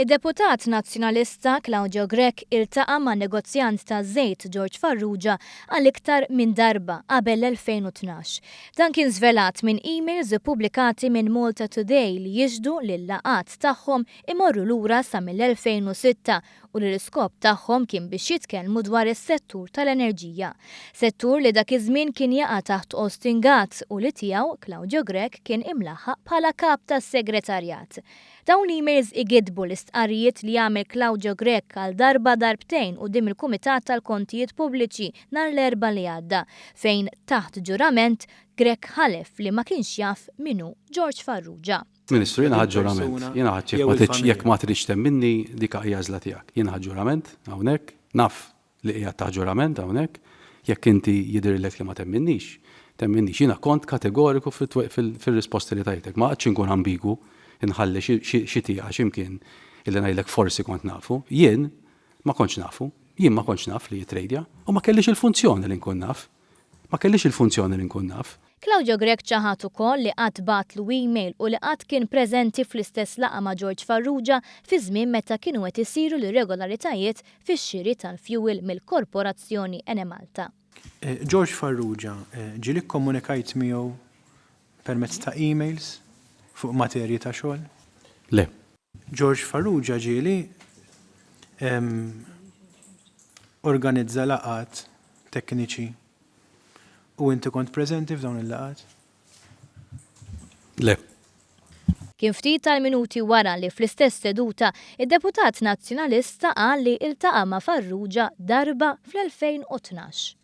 Id-deputat nazzjonalista Claudio Grech iltaqa' ma' negozjant ta' żejt George Farrugia għal iktar minn darba qabel l-2012. Dan kien żvelat minn emails ippubblikati minn Malta Today li jiġdu li l-laqat tagħhom imorru lura sa mill-2006 u li l-iskop tagħhom kien biex jitkellmu dwar is-settur tal-enerġija. Settur li dak iż-żmien kien jaqa' taħt Austin Gatt u li tiegħu Claudio Grech kien imlaħħaq bħala kap tas-segretarjat. Dawn emails igidbu l-istqarrijiet li jagħmel Claudio Grech għal darba darbtejn quddiem il-Kumitat tal-Kontijiet Pubbliċi nhar l-Erbgħa li għadda, fejn taħt ġurament Grech ħalef li ma kienx jaf minnu George Farrugia. Ministru, jiena ħadd ġurament, jiena ħadd jekk ma tridx temminni dik hija għażla tiegħek. Jiena ħadd ġurament hawnhekk, naf li qiegħed taħt ġurament hawnhekk, jekk inti jidhirlek li ma temminnix. Jiena kont kategoriku fil-risposti li tajtek, ma qadx inkun ambigu inħalli xi tieqa x'imkien illi ngħidlek forsi kont nafu. Jien ma kontx nafu, jien ma kontx naf li jitrejdja u ma kellix il-funzjoni li nkun naf. Ma kellix il-funzjoni li nkun naf. Claudio Grech ċaħat ukoll li qatt batlu email u li qatt kien preżenti fl-istess laqgħa ma' George Farrugia fi żmien meta kienu qed isiru l-irregolaritajiet fix-xiri tal-fuel mill-Korporazzjoni Enemalta. George Farrugia ġieli kkomunikajt miegħu permezz ta' emails fuq materji ta' xogħol? Le. George Farrugia ġieli organizza laqgħat tekniċi u inti kont preżenti f'dawn il-laqgħat? Le. Kien ftit tal-minuti wara li fl-istess seduta id-deputat nazzjonalista qal li iltaqa' ma' Farrugia darba fl-2012.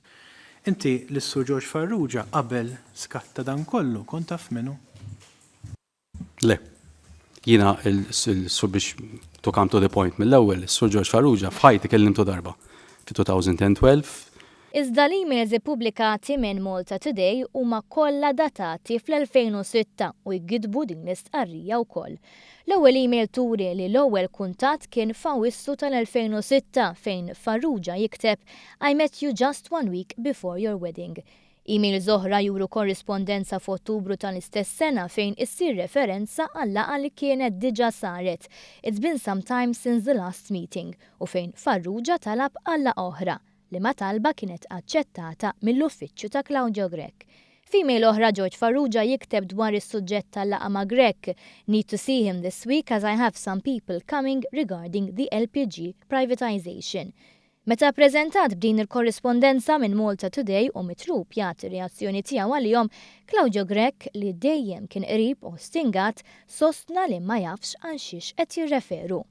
Inti l-Sur George Farrugia qabel skatta dan kollu kont taf minnu? Le. Jiena il-sur biex to come to the point mill-ewwel, is-Sur George Farrugia f'ħajti kellimtu darba fi-2012. Iżda l-emails ippubblikati minn Malta Today huma kollha datati fl-2006 u jgidbu din l-istqarrija wkoll. L-ewwel email turi li l-ewwel kuntatt kien f'Awwissu tal-2006 fejn Farrugia jikteb I met you just 1 week before your wedding. Email oħra juru korrispondenza f'Ottubru tal-istess sena fejn issir referenza għal laqgħa li kienet diġà saret. It's been some time since the last meeting u fejn Farrugia talab għal laqgħa oħra li ma talba kienet aċċettata mill-uffiċċju ta' Claudio Grech. F'email oħra George Farrugia jikteb dwar is-suġġett tal-laqgħa ma' Grech, need to see him this week as I have some people coming regarding the LPG privatization. Meta ppreżentat b'din il-korrispondenza minn Malta Today u mitlub jagħti reazzjoni tiegħu għalihom, Claudio Grech li dejjem kien qrib Austin Gatt sostna li ma jafx għal xiex qed jirreferu.